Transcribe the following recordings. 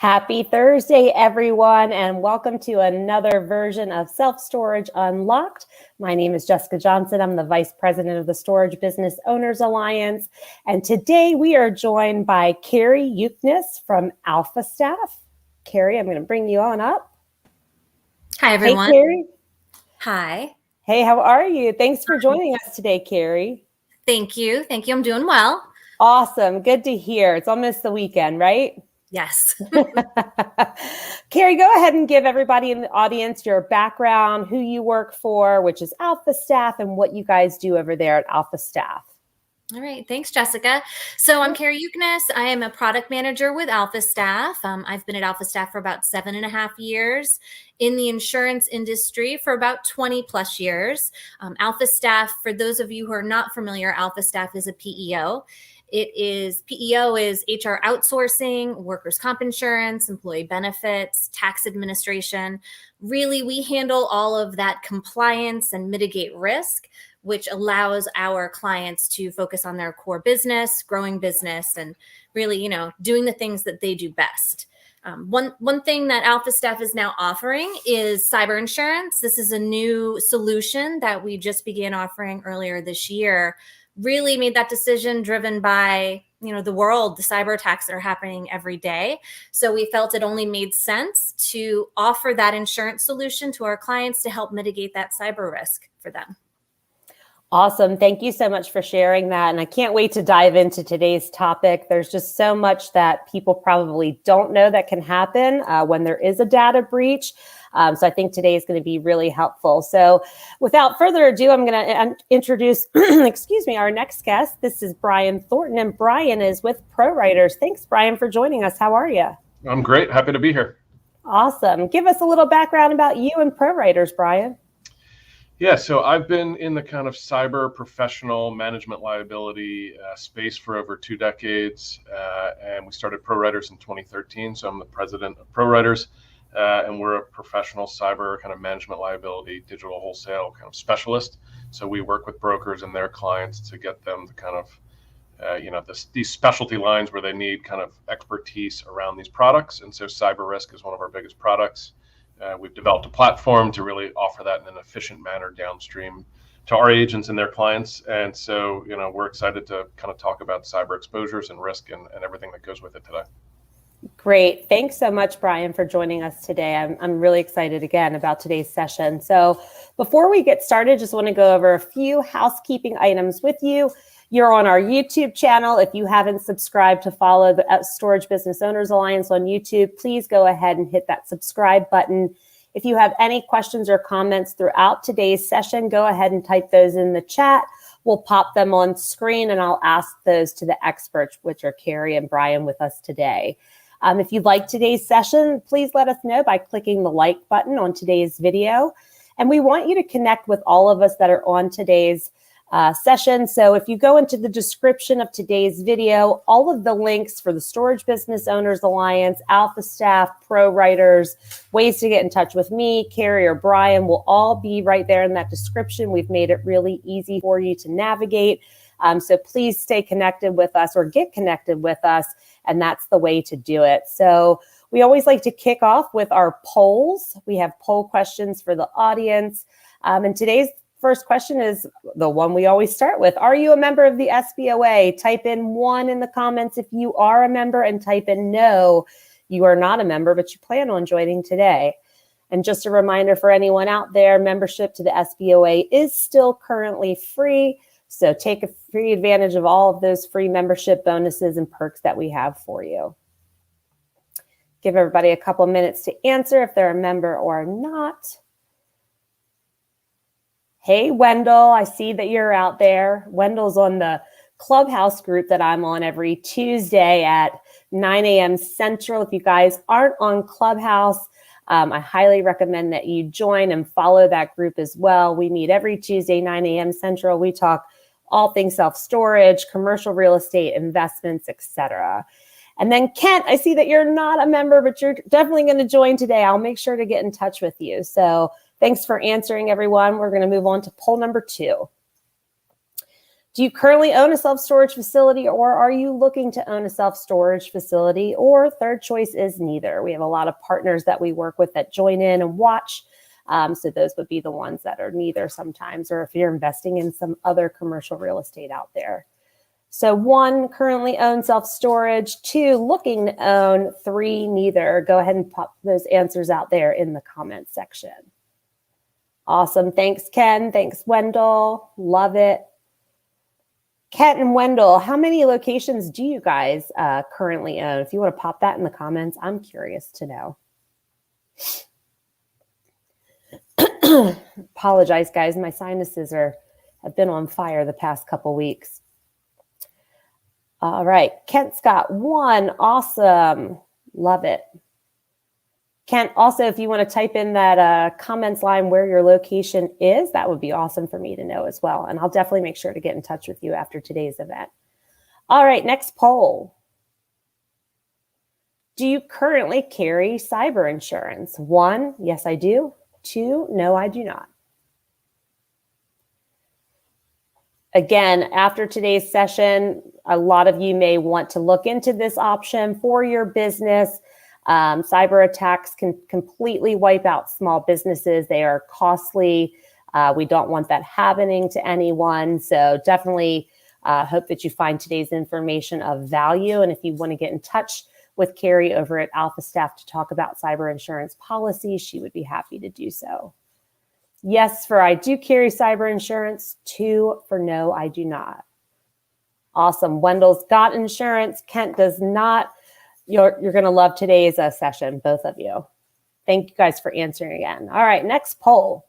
Happy Thursday, everyone, and welcome to another version of Self-Storage Unlocked. My name is Jessica Johnson. I'm the Vice President of the Storage Business Owners Alliance, and today we are joined by KARI YUKNUS from AlphaStaff. KARI, I'm going to bring you on up. Hi, everyone. Hey, KARI. Hi. Hey, how are you? Thanks for joining us today, KARI. Thank you. Thank you. I'm doing well. Awesome. Good to hear. It's almost the weekend, right? Yes. KARI, go ahead and give everybody in the audience your background, who you work for, which is AlphaStaff, and what you guys do over there at AlphaStaff. All right. Thanks, Jessica. So I'm KARI YUKNUS. I am a product manager with AlphaStaff. I've been at AlphaStaff for about 7.5 years, in the insurance industry for about 20 plus years. AlphaStaff, for those of you who are not familiar, AlphaStaff is a PEO. PEO is HR outsourcing, workers' comp insurance, employee benefits, tax administration. Really, we handle all of that compliance and mitigate risk, which allows our clients to focus on their core business, growing business, and really, doing the things that they do best. One thing that AlphaStaff is now offering is cyber insurance. This is a new solution that we just began offering earlier this year. Really made that decision driven by, the world, the cyber attacks that are happening every day. So we felt it only made sense to offer that insurance solution to our clients to help mitigate that cyber risk for them. Awesome. Thank you so much for sharing that. And I can't wait to dive into today's topic. There's just so much that people probably don't know that can happen when there is a data breach. So I think today is going to be really helpful. So without further ado, I'm going to introduce, our next guest. This is Brian Thornton, and Brian is with ProWriters. Thanks, Brian, for joining us. How are you? I'm great. Happy to be here. Awesome. Give us a little background about you and ProWriters, Brian. Yeah, so I've been in the kind of cyber professional management liability space for over 2 decades, and we started ProWriters in 2013. So I'm the president of ProWriters, and we're a professional cyber kind of management liability, digital wholesale kind of specialist. So we work with brokers and their clients to get them the kind of, these specialty lines where they need kind of expertise around these products. And so cyber risk is one of our biggest products. We've developed a platform to really offer that in an efficient manner downstream to our agents and their clients. And so, we're excited to kind of talk about cyber exposures and risk and everything that goes with it today. Great. Thanks so much, Brian, for joining us today. I'm really excited again about today's session. So before we get started, just want to go over a few housekeeping items with you. You're on our YouTube channel. If you haven't subscribed to follow the Storage Business Owners Alliance on YouTube, please go ahead and hit that subscribe button. If you have any questions or comments throughout today's session, go ahead and type those in the chat. We'll pop them on screen and I'll ask those to the experts, which are KARI and Brian with us today. If you like today's session, please let us know by clicking the like button on today's video. And we want you to connect with all of us that are on today's session. So if you go into the description of today's video, all of the links for the Storage Business Owners Alliance, AlphaStaff, ProWriters, ways to get in touch with me, KARI, or Brian will all be right there in that description. We've made it really easy for you to navigate. So please stay connected with us or get connected with us. And that's the way to do it. So we always like to kick off with our polls. We have poll questions for the audience. And today's first question is the one we always start with. Are you a member of the SBOA? Type in 1 in the comments if you are a member and type in no, you are not a member, but you plan on joining today. And just a reminder for anyone out there, membership to the SBOA is still currently free. So take a free advantage of all of those free membership bonuses and perks that we have for you. Give everybody a couple minutes to answer if they're a member or not. Hey, Wendell, I see that you're out there. Wendell's on the Clubhouse group that I'm on every Tuesday at 9 a.m. Central. If you guys aren't on Clubhouse, I highly recommend that you join and follow that group as well. We meet every Tuesday, 9 a.m. Central. We talk all things self-storage, commercial real estate, investments, etc. And then Kent, I see that you're not a member, but you're definitely going to join today. I'll make sure to get in touch with you. So thanks for answering, everyone. We're going to move on to poll number 2. Do you currently own a self-storage facility, or are you looking to own a self-storage facility? Or third choice is neither. We have a lot of partners that we work with that join in and watch. So those would be the ones that are neither sometimes, or if you're investing in some other commercial real estate out there. So 1, currently own self-storage. 2, looking to own. 3, neither. Go ahead and pop those answers out there in the comments section. Awesome. Thanks, Ken. Thanks, Wendell. Love it. Kent and Wendell, how many locations do you guys currently own? If you want to pop that in the comments, I'm curious to know. Apologize, guys. My sinuses have been on fire the past couple weeks. All right. Kent's got 1. Awesome. Love it. Kent, also, if you want to type in that comments line where your location is, that would be awesome for me to know as well. And I'll definitely make sure to get in touch with you after today's event. All right, next poll. Do you currently carry cyber insurance? 1, yes, I do. 2, no, I do not. Again, after today's session, a lot of you may want to look into this option for your business. Cyber attacks can completely wipe out small businesses. They are costly. We don't want that happening to anyone. So definitely hope that you find today's information of value. And if you want to get in touch with KARI over at AlphaStaff to talk about cyber insurance policy, she would be happy to do so. Yes, for I do carry cyber insurance. 2 for no, I do not. Awesome. Wendell's got insurance. Kent does not. You're going to love today's session, both of you. Thank you guys for answering again. All right, next poll.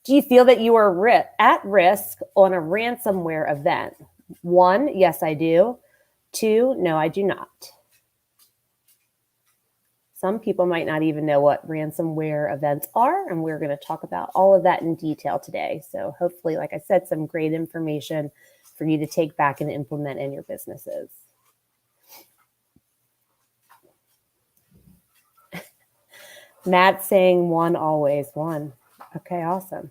Do you feel that you are at risk on a ransomware event? 1, yes, I do. 2, no, I do not. Some people might not even know what ransomware events are, and we're going to talk about all of that in detail today. So hopefully, like I said, some great information for you to take back and implement in your businesses. Matt saying 1, always 1. Okay, awesome.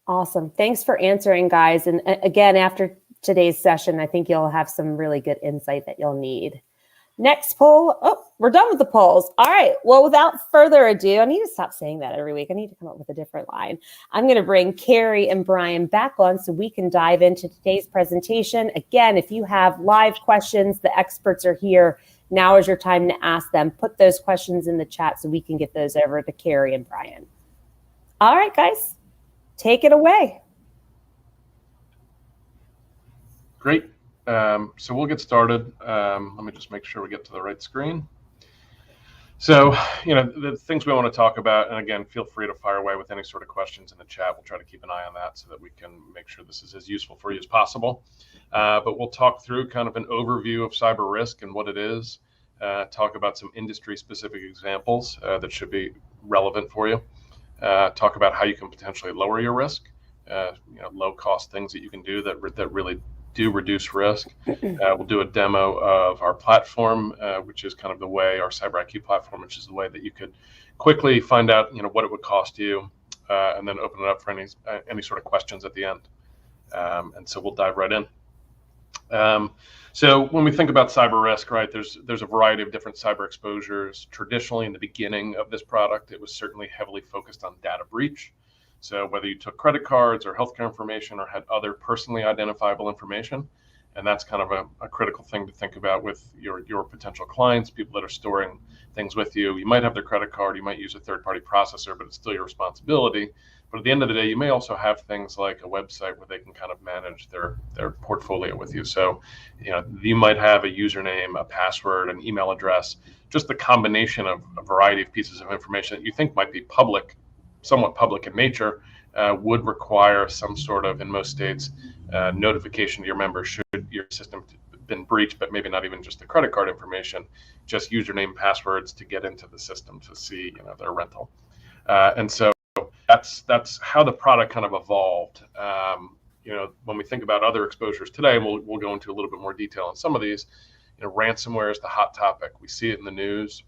Awesome. Thanks for answering, guys. And again, after today's session, I think you'll have some really good insight that you'll need. Next poll. Oh, we're done with the polls. All right. Well, without further ado, I need to stop saying that every week. I need to come up with a different line. I'm going to bring KARI and Brian back on so we can dive into today's presentation. Again, if you have live questions, the experts are here. Now is your time to ask them. Put those questions in the chat so we can get those over to KARI and Brian. All right, guys, take it away. Great. So we'll get started. Let me just make sure we get to the right screen. So, the things we want to talk about, and again, feel free to fire away with any sort of questions in the chat. We'll try to keep an eye on that so that we can make sure this is as useful for you as possible. But we'll talk through kind of an overview of cyber risk and what it is, talk about some industry-specific examples that should be relevant for you, talk about how you can potentially lower your risk, low-cost things that you can do that really do reduce risk. We'll do a demo of our platform, which is kind of the way, our Cyber IQ platform, which is the way that you could quickly find out, what it would cost you, and then open it up for any sort of questions at the end. And so we'll dive right in. So when we think about cyber risk, right, there's a variety of different cyber exposures. Traditionally, in the beginning of this product, it was certainly heavily focused on data breach. So whether you took credit cards or healthcare information or had other personally identifiable information, and that's kind of a critical thing to think about with your potential clients, people that are storing things with you. You might have their credit card, you might use a third-party processor, but it's still your responsibility. But at the end of the day, you may also have things like a website where they can kind of manage their portfolio with you. So, you might have a username, a password, an email address, just the combination of a variety of pieces of information that you think might be public, somewhat public in nature, would require some sort of, in most states, notification to your members should your system have been breached, but maybe not even just the credit card information, just username, passwords to get into the system to see their rental. And so that's how the product kind of evolved. When we think about other exposures today, we'll go into a little bit more detail on some of these. Ransomware is the hot topic. We see it in the news.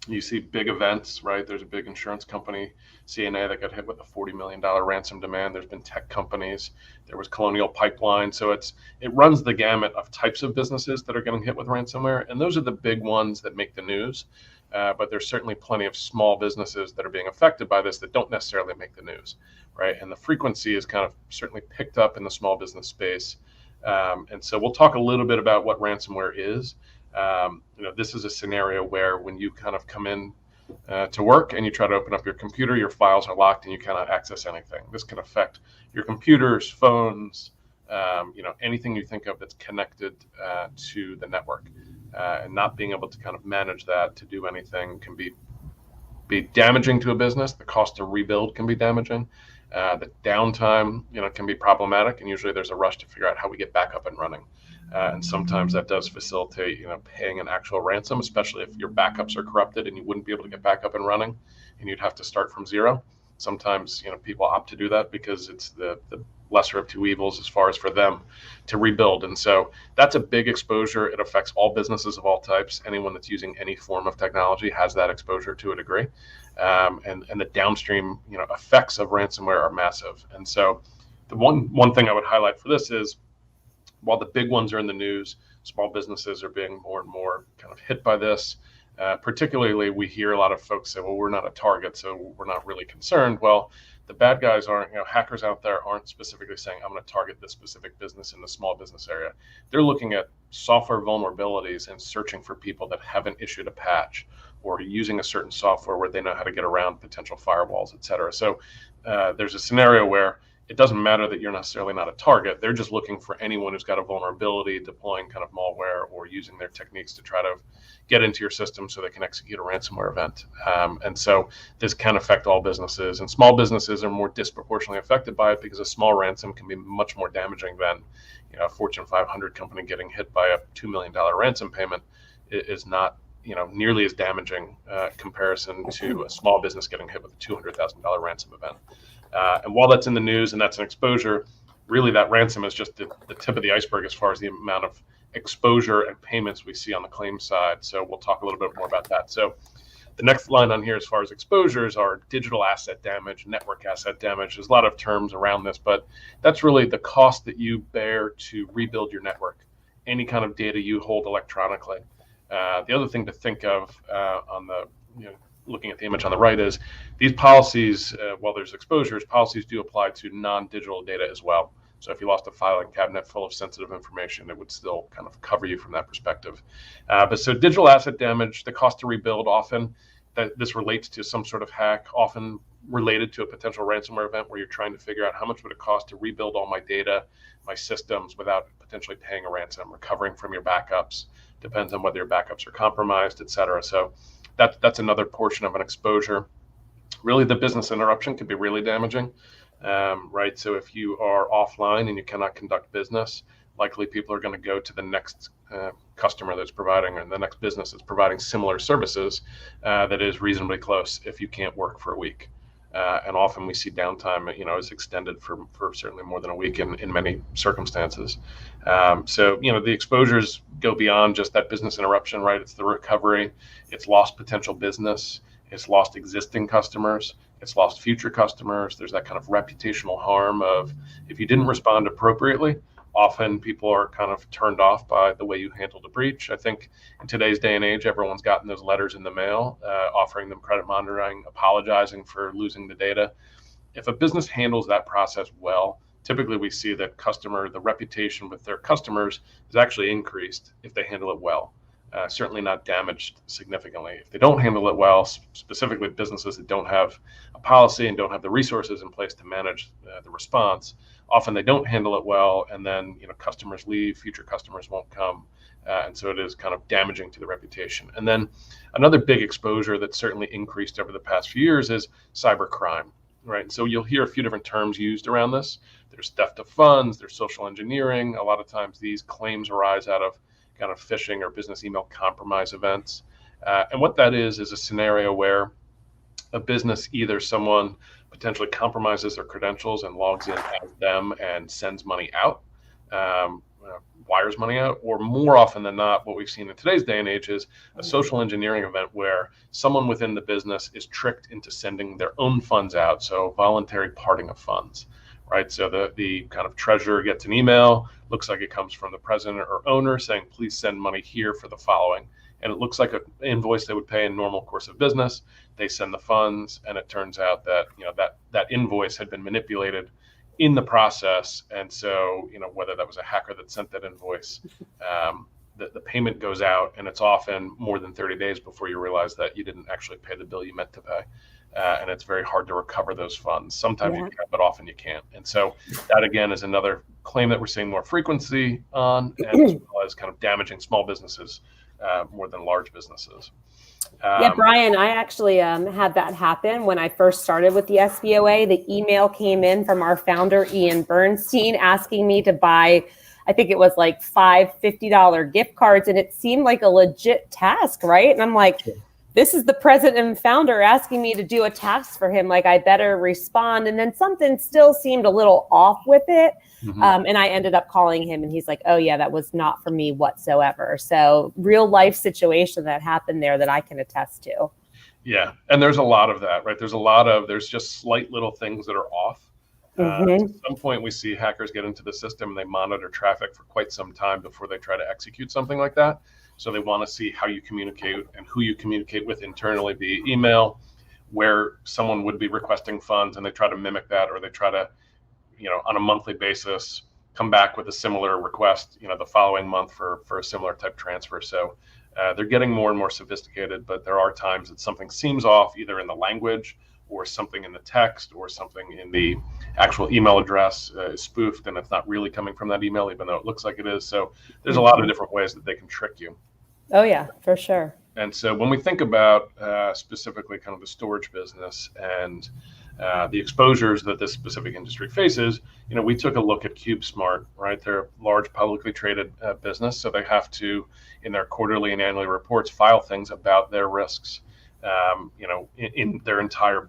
You see big events, right? There's a big insurance company, CNA, that got hit with a $40 million ransom demand. There's been tech companies. There was Colonial Pipeline. So it runs the gamut of types of businesses that are getting hit with ransomware. And those are the big ones that make the news. But there's certainly plenty of small businesses that are being affected by this that don't necessarily make the news, right? And the frequency is kind of certainly picked up in the small business space. And so we'll talk a little bit about what ransomware is. This is a scenario where when you kind of come in to work and you try to open up your computer, your files are locked and you cannot access anything. This can affect your computers, phones, anything you think of that's connected to the network. And not being able to kind of manage that to do anything can be damaging to a business. The cost to rebuild can be damaging. The downtime, can be problematic, and usually there's a rush to figure out how we get back up and running. And sometimes that does facilitate, paying an actual ransom, especially if your backups are corrupted and you wouldn't be able to get back up and running, and you'd have to start from zero. Sometimes, people opt to do that because it's the lesser of two evils as far as for them to rebuild. And so that's a big exposure. It affects all businesses of all types. Anyone that's using any form of technology has that exposure to a degree. And the downstream, effects of ransomware are massive. And so the one thing I would highlight for this is, while the big ones are in the news, small businesses are being more and more kind of hit by this. Particularly, we hear a lot of folks say, well, we're not a target, so we're not really concerned. Well, the bad guys aren't, hackers out there aren't specifically saying, I'm going to target this specific business in the small business area. They're looking at software vulnerabilities and searching for people that haven't issued a patch or using a certain software where they know how to get around potential firewalls, et cetera. So there's a scenario where it doesn't matter that you're necessarily not a target. They're just looking for anyone who's got a vulnerability, deploying kind of malware or using their techniques to try to get into your system so they can execute a ransomware event. And so this can affect all businesses, and small businesses are more disproportionately affected by it because a small ransom can be much more damaging than, a Fortune 500 company getting hit by a $2 million ransom payment is not, nearly as damaging comparison to a small business getting hit with a $200,000 ransom event. And while that's in the news and that's an exposure, really that ransom is just the tip of the iceberg as far as the amount of exposure and payments we see on the claim side. So we'll talk a little bit more about that. So the next line on here as far as exposures are digital asset damage, network asset damage. There's a lot of terms around this, but that's really the cost that you bear to rebuild your network, any kind of data you hold electronically. The other thing to think of on the, looking at the image on the right is these policies, while there's exposures, policies do apply to non-digital data as well. So if you lost a filing cabinet full of sensitive information, it would still kind of cover you from that perspective. But so digital asset damage, the cost to rebuild, often this relates to some sort of hack, often related to a potential ransomware event where you're trying to figure out how much would it cost to rebuild all my data, my systems, without potentially paying a ransom, recovering from your backups. Depends on whether your backups are compromised, et cetera. So that's another portion of an exposure. Really, the business interruption can be really damaging, right? So if you are offline and you cannot conduct business, likely people are going to go to the next customer that's providing, or the next business that's providing similar services that is reasonably close if you can't work for a week. And often we see downtime, is extended for certainly more than a week in many circumstances. So, the exposures go beyond just that business interruption, right? It's the recovery, it's lost potential business, it's lost existing customers, it's lost future customers. There's that kind of reputational harm of, if you didn't respond appropriately, often people are kind of turned off by the way you handled a breach. I think in today's day and age, everyone's gotten those letters in the mail, offering them credit monitoring, apologizing for losing the data. If a business handles that process well, typically we see that the reputation with their customers is actually increased if they handle it well. Certainly not damaged significantly. If they don't handle it well, specifically businesses that don't have a policy and don't have the resources in place to manage the response, often they don't handle it well, and then customers leave, future customers won't come, and so it is kind of damaging to the reputation. And then another big exposure that's certainly increased over the past few years is cyber crime, right? So you'll hear a few different terms used around this. There's theft of funds, there's social engineering. A lot of times these claims arise out of kind of phishing or business email compromise events. And what that is a scenario where a business, either someone potentially compromises their credentials and logs in as them and sends money out, wires money out, or more often than not, what we've seen in today's day and age is a social engineering event where someone within the business is tricked into sending their own funds out. So voluntary parting of funds, right? So the kind of treasurer gets an email, looks like it comes from the president or owner saying, please send money here for the following. And it looks like an invoice they would pay in normal course of business. They send the funds, and it turns out that that invoice had been manipulated in the process. And so whether that was a hacker that sent that invoice, the payment goes out, and it's often more than 30 days before you realize that you didn't actually pay the bill you meant to pay. And it's very hard to recover those funds. Sometimes you can, but often you can't. And so that, again, is another claim that we're seeing more frequency on, and as well as kind of damaging small businesses more than large businesses. Yeah, Brian, I actually had that happen when I first started with the SBOA. The email came in from our founder, Ian Bernstein, asking me to buy, I think it was like $5 $50 gift cards. And it seemed like a legit task, right? And I'm like, this is the president and founder asking me to do a task for him. Like, I better respond. And then something still seemed a little off with it. And I ended up calling him, and he's like, oh yeah, that was not for me whatsoever. So real life situation that happened there that I can attest to. Yeah. And there's a lot of that, right? There's just slight little things that are off. At some point we see hackers get into the system and they monitor traffic for quite some time before they try to execute something like that. So they want to see how you communicate and who you communicate with internally via email, where someone would be requesting funds, and they try to mimic that, or they try to, on a monthly basis, come back with a similar request, the following month for a similar type transfer. So they're getting more and more sophisticated, but there are times that something seems off, either in the language or something in the text or something in the actual email address is spoofed, and it's not really coming from that email, even though it looks like it is. So there's a lot of different ways that they can trick you. Oh yeah, for sure. And so when we think about specifically kind of the storage business and the exposures that this specific industry faces, we took a look at CubeSmart, right? They're a large publicly traded business, so they have to, in their quarterly and annual reports, file things about their risks, in their entire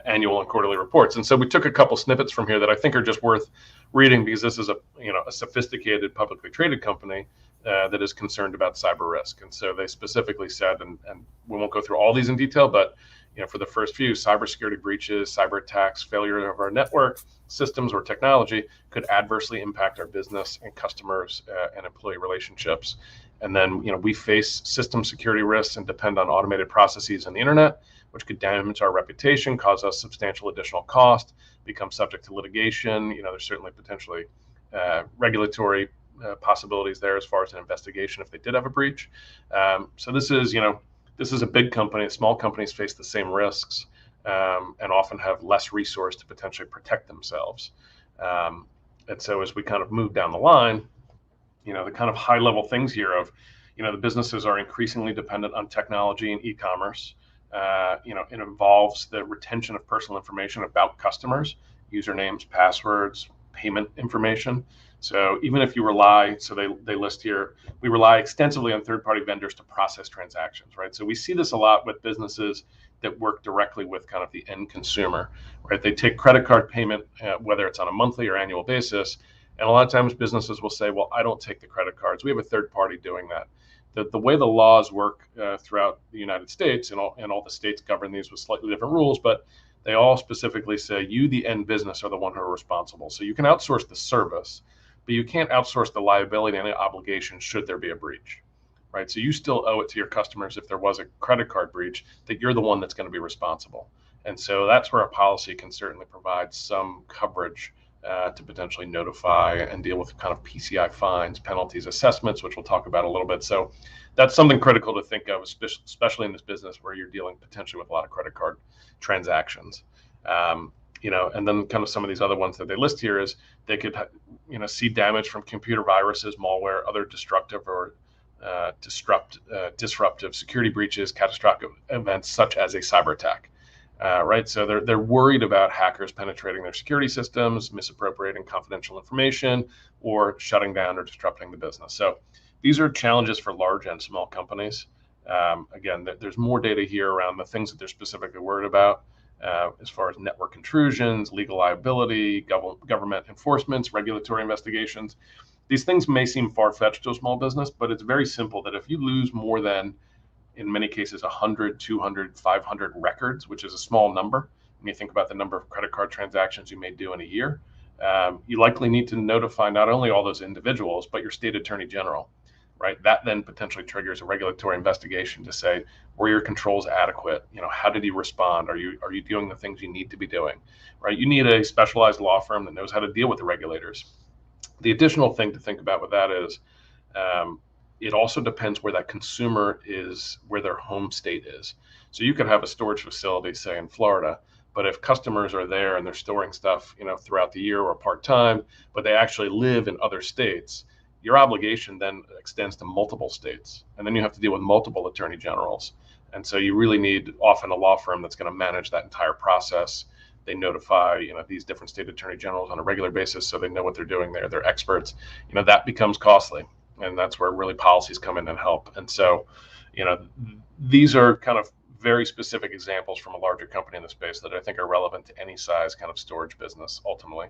annual and quarterly reports. And so we took a couple snippets from here that I think are just worth reading, because this is a sophisticated publicly traded company that is concerned about cyber risk. And so they specifically said, and we won't go through all these in detail, but for the first few, cybersecurity breaches, cyber attacks, failure of our network systems or technology could adversely impact our business and customers and employee relationships. And then, we face system security risks and depend on automated processes on the internet, which could damage our reputation, cause us substantial additional cost, become subject to litigation. There's certainly potentially regulatory possibilities there as far as an investigation if they did have a breach. So this is a big company. Small companies face the same risks and often have less resource to potentially protect themselves. And so as we kind of move down the line, the kind of high level things here of, the businesses are increasingly dependent on technology and e-commerce. It involves the retention of personal information about customers, usernames, passwords, payment information. So even if you rely, so they list here, we rely extensively on third-party vendors to process transactions, right? So we see this a lot with businesses that work directly with kind of the end consumer, right? They take credit card payment, whether it's on a monthly or annual basis. And a lot of times businesses will say, well, I don't take the credit cards. We have a third party doing that. The way the laws work throughout the United States, and all the states govern these with slightly different rules, but they all specifically say you, the end business, are the one who are responsible. So you can outsource the service, but you can't outsource the liability and the obligation should there be a breach, right? So you still owe it to your customers if there was a credit card breach, that you're the one that's going to be responsible. And so that's where a policy can certainly provide some coverage to potentially notify and deal with kind of PCI fines, penalties, assessments, which we'll talk about a little bit. So that's something critical to think of, especially in this business where you're dealing potentially with a lot of credit card transactions. And then kind of some of these other ones that they list here is they could, see damage from computer viruses, malware, other destructive or disruptive security breaches, catastrophic events such as a cyber attack. Right, so they're worried about hackers penetrating their security systems, misappropriating confidential information, or shutting down or disrupting the business. So these are challenges for large and small companies. Again, there's more data here around the things that they're specifically worried about. as far as network intrusions, legal liability, government enforcements, regulatory investigations. These things may seem far-fetched to a small business, but it's very simple that if you lose more than, in many cases, 100, 200, 500 records, which is a small number, when you think about the number of credit card transactions you may do in a year, you likely need to notify not only all those individuals, but your state attorney general, right? That then potentially triggers a regulatory investigation to say, were your controls adequate? How did you respond? Are you doing the things you need to be doing, right? You need a specialized law firm that knows how to deal with the regulators. The additional thing to think about with that is, it also depends where that consumer is, where their home state is. So you could have a storage facility, say in Florida, but if customers are there and they're storing stuff, throughout the year or part-time, but they actually live in other states, your obligation then extends to multiple states. And then you have to deal with multiple attorney generals. And so you really need often a law firm that's going to manage that entire process. They notify, these different state attorney generals on a regular basis, so they know what they're doing there. They're experts. That becomes costly. And that's where really policies come in and help. And so, these are kind of very specific examples from a larger company in the space that I think are relevant to any size kind of storage business ultimately.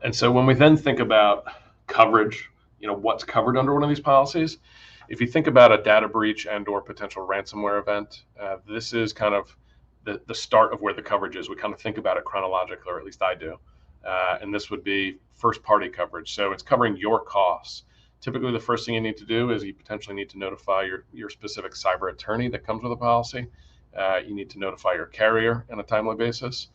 And so when we then think about coverage, what's covered under one of these policies, if you think about a data breach and or potential ransomware event, this is kind of the start of where the coverage is. We kind of think about it chronologically, or at least I do. And this would be first party coverage. So it's covering your costs. Typically, the first thing you need to do is you potentially need to notify your specific cyber attorney that comes with a policy. You need to notify your carrier on a timely basis,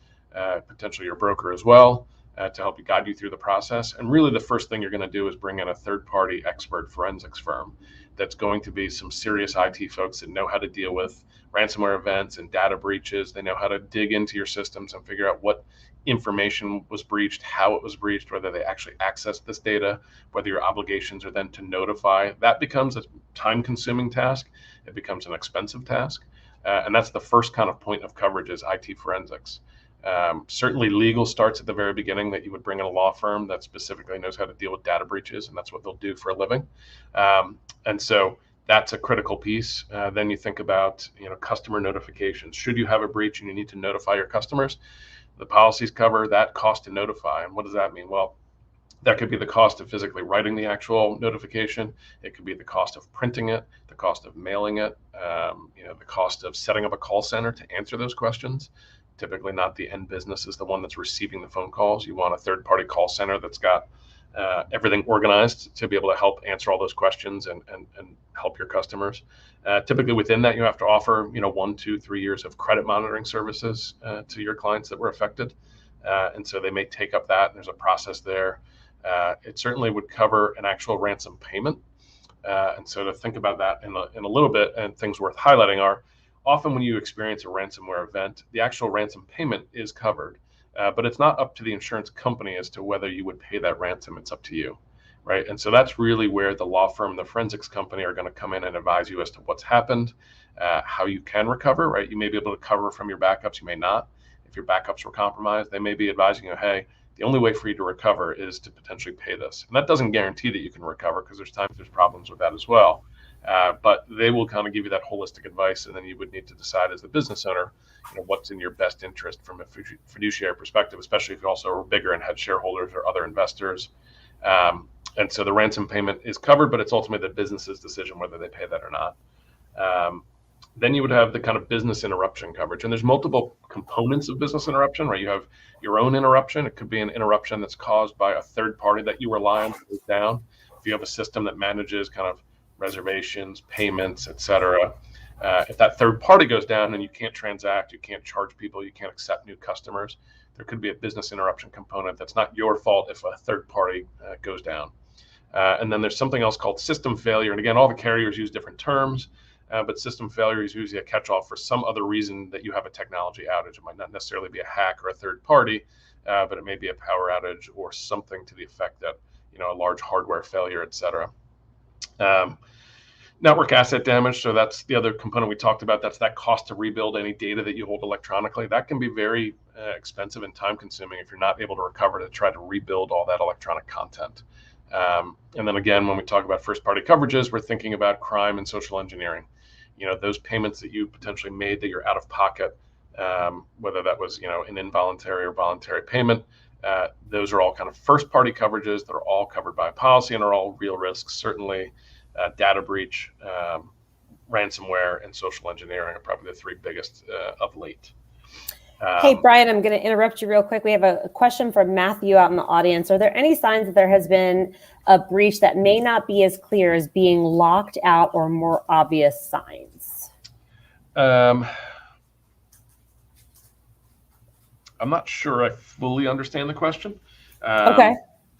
potentially your broker as well, to help you guide you through the process. And really the first thing you're going to do is bring in a third-party expert forensics firm that's going to be some serious IT folks that know how to deal with ransomware events and data breaches. They know how to dig into your systems and figure out what information was breached, how it was breached, whether they actually accessed this data, whether your obligations are then to notify. That becomes a time-consuming task. It becomes an expensive task. And that's the first kind of point of coverage is IT forensics. Certainly legal starts at the very beginning, that you would bring in a law firm that specifically knows how to deal with data breaches, and that's what they'll do for a living. And so that's a critical piece. Then you think about, customer notifications. Should you have a breach and you need to notify your customers, the policies cover that cost to notify. And what does that mean? Well, that could be the cost of physically writing the actual notification. It could be the cost of printing it, the cost of mailing it, the cost of setting up a call center to answer those questions. Typically not the end business is the one that's receiving the phone calls. You want a third-party call center that's got everything organized to be able to help answer all those questions and help your customers. Typically within that, you have to offer 1, 2, 3 years of credit monitoring services to your clients that were affected. And so they may take up that, and there's a process there. It certainly would cover an actual ransom payment. And so to think about that in a little bit, and things worth highlighting are, often when you experience a ransomware event, the actual ransom payment is covered, but it's not up to the insurance company as to whether you would pay that ransom. It's up to you, right? And so that's really where the law firm, the forensics company are going to come in and advise you as to what's happened, how you can recover, right? You may be able to recover from your backups, you may not. If your backups were compromised, they may be advising you, hey, the only way for you to recover is to potentially pay this. And that doesn't guarantee that you can recover, because there's problems with that as well. But they will kind of give you that holistic advice, and then you would need to decide as the business owner, what's in your best interest from a fiduciary perspective, especially if you also are bigger and had shareholders or other investors. And so the ransom payment is covered, but it's ultimately the business's decision whether they pay that or not. Then you would have the kind of business interruption coverage, and there's multiple components of business interruption, right? You have your own interruption. It could be an interruption that's caused by a third party that you rely on to go down. If you have a system that manages kind of reservations, payments, et cetera. If that third party goes down and you can't transact, you can't charge people, you can't accept new customers, there could be a business interruption component that's not your fault if a third party goes down. And then there's something else called system failure. And again, all the carriers use different terms, but system failure is usually a catch-all for some other reason that you have a technology outage. It might not necessarily be a hack or a third party, but it may be a power outage or something to the effect that, a large hardware failure, et cetera. Network asset damage. So that's the other component we talked about. That's that cost to rebuild any data that you hold electronically. That can be very expensive and time consuming if you're not able to recover to try to rebuild all that electronic content. And then again, when we talk about first party coverages, we're thinking about crime and social engineering. Those payments that you potentially made that you're out of pocket whether that was, an involuntary or voluntary payment. Those are all kind of first-party coverages that are all covered by policy and are all real risks. Certainly, data breach, ransomware, and social engineering are probably the three biggest of late. Hey, Brian, I'm going to interrupt you real quick. We have a question from Matthew out in the audience. Are there any signs that there has been a breach that may not be as clear as being locked out or more obvious signs? I'm not sure I fully understand the question. Okay.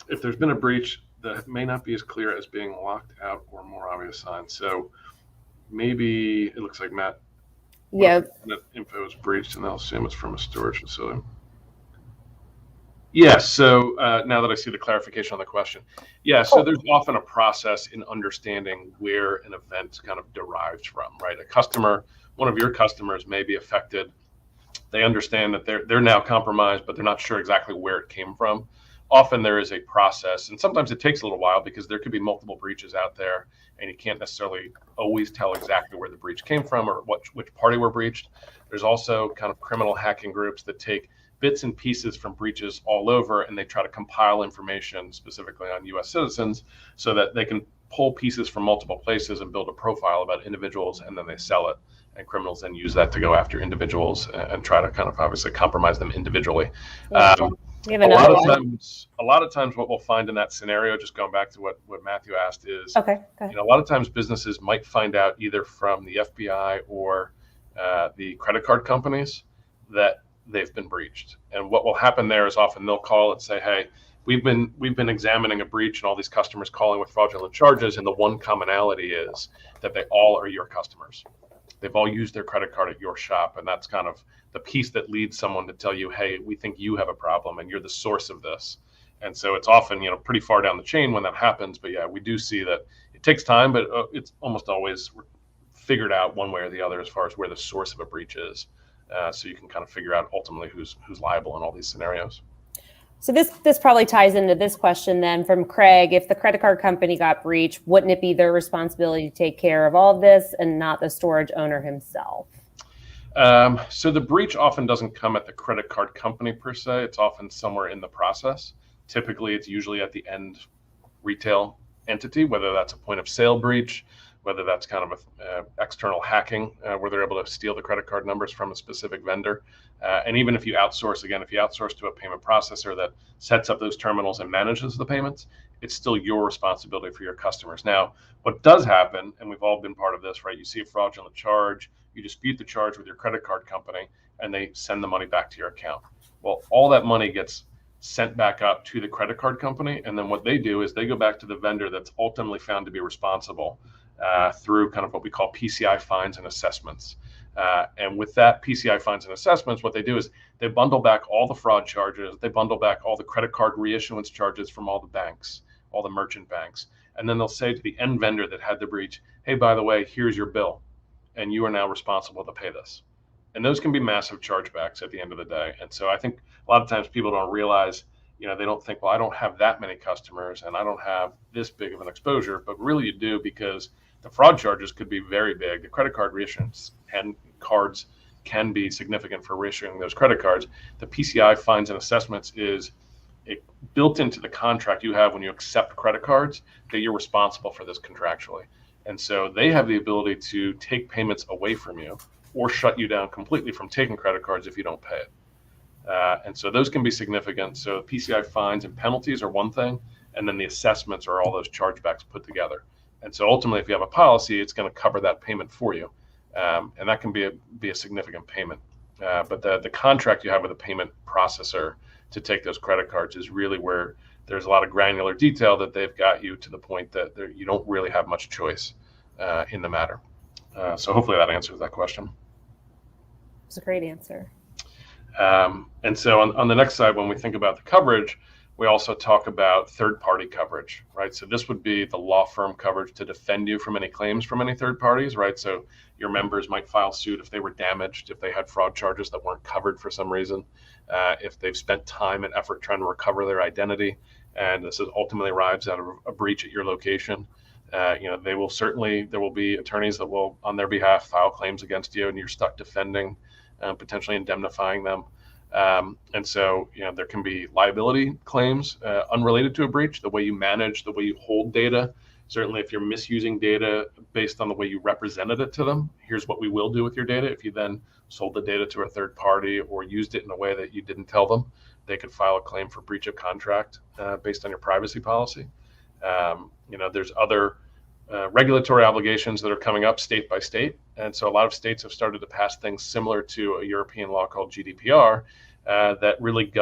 If there's been a breach that may not be as clear as being locked out or more obvious signs. So maybe it looks like Matt. Yeah. That info is breached and they'll assume it's from a storage facility. Yeah. So now that I see the clarification on the question. Yeah. So there's often a process in understanding where an event kind of derives from, right? One of your customers may be affected. They understand that they're now compromised, but they're not sure exactly where it came from. Often there is a process, and sometimes it takes a little while because there could be multiple breaches out there, and you can't necessarily always tell exactly where the breach came from or which party were breached. There's also kind of criminal hacking groups that take bits and pieces from breaches all over, and they try to compile information specifically on U.S. citizens so that they can pull pieces from multiple places and build a profile about individuals, and then they sell it. And criminals then use that to go after individuals and try to kind of obviously compromise them individually. A lot of times what we'll find in that scenario, just going back to what Matthew asked, is a lot of times businesses might find out either from the FBI or the credit card companies that they've been breached. And what will happen there is often they'll call and say, hey, we've been examining a breach and all these customers calling with fraudulent charges, and the one commonality is that they all are your customers. They've all used their credit card at your shop, and that's kind of the piece that leads someone to tell you, hey, we think you have a problem and you're the source of this. And so it's often, pretty far down the chain when that happens. But yeah, we do see that it takes time, but it's almost always figured out one way or the other as far as where the source of a breach is. So you can kind of figure out ultimately who's liable in all these scenarios. So this probably ties into this question then from Craig. If the credit card company got breached, wouldn't it be their responsibility to take care of all of this and not the storage owner himself? So the breach often doesn't come at the credit card company per se. It's often somewhere in the process. Typically, it's usually at the end retail entity, whether that's a point of sale breach, whether that's kind of external hacking, where they're able to steal the credit card numbers from a specific vendor. And even if you outsource to a payment processor that sets up those terminals and manages the payments, it's still your responsibility for your customers. Now, what does happen, and we've all been part of this, right? You see a fraudulent charge, you dispute the charge with your credit card company, and they send the money back to your account. Well, all that money gets sent back up to the credit card company, and then what they do is they go back to the vendor that's ultimately found to be responsible through kind of what we call PCI fines and assessments. And with that PCI fines and assessments, what they do is they bundle back all the fraud charges, they bundle back all the credit card reissuance charges from all the banks, all the merchant banks, and then they'll say to the end vendor that had the breach, hey, by the way, here's your bill, and you are now responsible to pay this. And those can be massive chargebacks at the end of the day. And so I think a lot of times people don't realize, they don't think, well, I don't have that many customers and I don't have this big of an exposure, but really you do, because the fraud charges could be very big. The credit card reissuance and cards can be significant for reissuing those credit cards. The PCI fines and assessments is built into the contract you have when you accept credit cards that you're responsible for this contractually. And so they have the ability to take payments away from you or shut you down completely from taking credit cards if you don't pay it. And so those can be significant. So PCI fines and penalties are one thing, and then the assessments are all those chargebacks put together. And so ultimately, if you have a policy, it's going to cover that payment for you, and that can be a significant payment. But the contract you have with a payment processor to take those credit cards is really where there's a lot of granular detail that they've got you to the point that you don't really have much choice in the matter. So hopefully that answers that question. It's a great answer. And so on the next side, when we think about the coverage, we also talk about third-party coverage, right? So this would be the law firm coverage to defend you from any claims from any third parties, right? So your members might file suit if they were damaged, if they had fraud charges that weren't covered for some reason, if they've spent time and effort trying to recover their identity, and this is ultimately arrives out of a breach at your location. There will be attorneys that will, on their behalf, file claims against you, and you're stuck defending potentially indemnifying them. And so, there can be liability claims unrelated to a breach, the way you manage, the way you hold data. Certainly, if you're misusing data based on the way you represented it to them, here's what we will do with your data. If you then sold the data to a third party or used it in a way that you didn't tell them, they could file a claim for breach of contract based on your privacy policy. There's other regulatory obligations that are coming up state by state. And so a lot of states have started to pass things similar to a European law called GDPR that really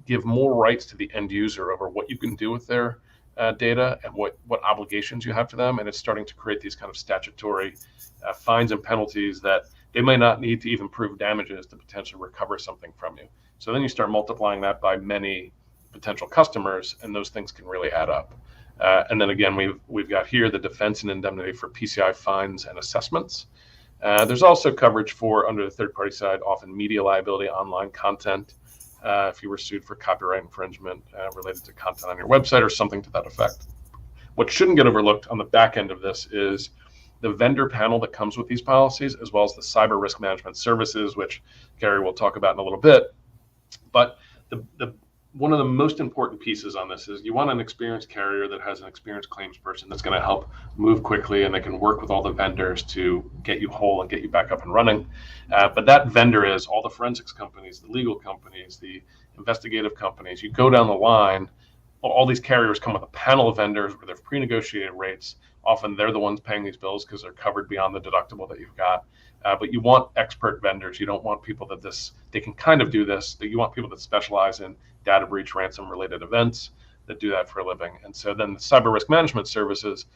give more rights to the end user over what you can do with their data and what obligations you have to them. And it's starting to create these kind of statutory fines and penalties that they may not need to even prove damages to potentially recover something from you. So then you start multiplying that by many potential customers, and those things can really add up. And then again, we've got here the defense and indemnity for PCI fines and assessments. There's also coverage for, under the third-party side, often media liability, online content, if you were sued for copyright infringement related to content on your website or something to that effect. What shouldn't get overlooked on the back end of this is the vendor panel that comes with these policies, as well as the cyber risk management services, which KARI will talk about in a little bit. But one of the most important pieces on this is you want an experienced carrier that has an experienced claims person that's going to help move quickly, and they can work with all the vendors to get you whole and get you back up and running. But that vendor is all the forensics companies, the legal companies, the investigative companies. You go down the line, all these carriers come with a panel of vendors where they've pre-negotiated rates. Often they're the ones paying these bills because they're covered beyond the deductible that you've got. But you want expert vendors. You don't want people that they can kind of do this. That you want people that specialize in data breach, ransom related events that do that for a living. And so then the cyber risk management services,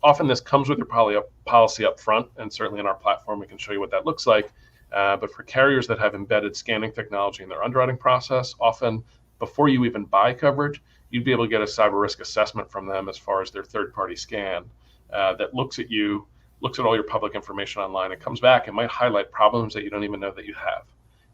often this comes with your policy up front. And certainly in our platform, we can show you what that looks like. But for carriers that have embedded scanning technology in their underwriting process, often before you even buy coverage, you'd be able to get a cyber risk assessment from them as far as their third-party scan that looks at you, looks at all your public information online, and comes back and might highlight problems that you don't even know that you have.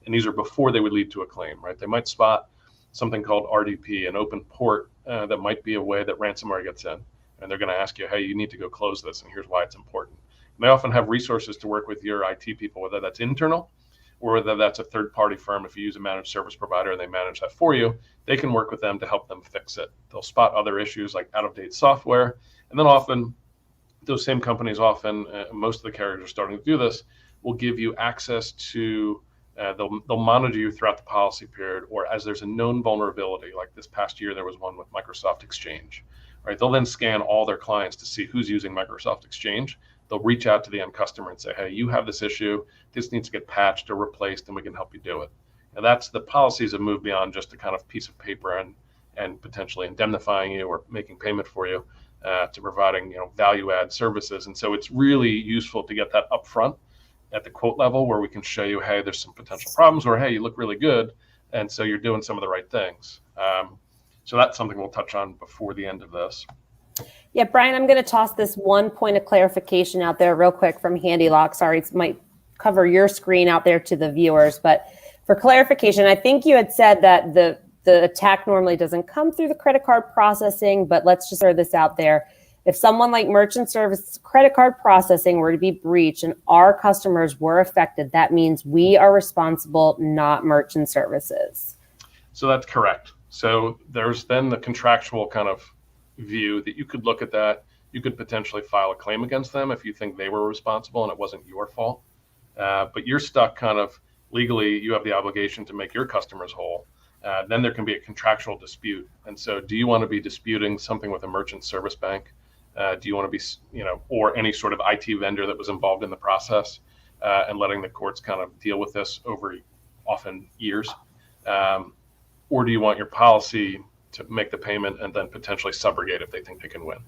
And these are before they would lead to a claim, right? They might spot something called RDP, an open port that might be a way that ransomware gets in. And they're going to ask you, hey, you need to go close this, and here's why it's important. And they often have resources to work with your IT people, whether that's internal or whether that's a third-party firm. If you use a managed service provider and they manage that for you, they can work with them to help them fix it. They'll spot other issues like out-of-date software. And then often, those same companies, most of the carriers are starting to do this, will give you access to, they'll monitor you throughout the policy period, or as there's a known vulnerability, like this past year, there was one with Microsoft Exchange, right? They'll then scan all their clients to see who's using Microsoft Exchange. They'll reach out to the end customer and say, hey, you have this issue, this needs to get patched or replaced, and we can help you do it. And that's the policies have moved beyond just a kind of piece of paper and potentially indemnifying you or making payment for you. To providing value add services. And so it's really useful to get that upfront at the quote level where we can show you, hey, there's some potential problems, or hey, you look really good, and so you're doing some of the right things. So that's something we'll touch on before the end of this. Yeah, Brian, I'm going to toss this one point of clarification out there real quick from HandyLock. Sorry, it might cover your screen out there to the viewers, but for clarification, I think you had said that the attack normally doesn't come through the credit card processing, but let's just throw this out there. If someone like merchant service credit card processing were to be breached and our customers were affected, that means we are responsible, not merchant services. So that's correct. So there's then the contractual kind of view that you could look at that. You could potentially file a claim against them if you think they were responsible and it wasn't your fault. But you're stuck kind of legally, you have the obligation to make your customers whole. Then there can be a contractual dispute. And so do you want to be disputing something with a merchant service bank? Do you want to be, or any sort of IT vendor that was involved in the process and letting the courts kind of deal with this over often years? Or do you want your policy to make the payment and then potentially subrogate if they think they can win?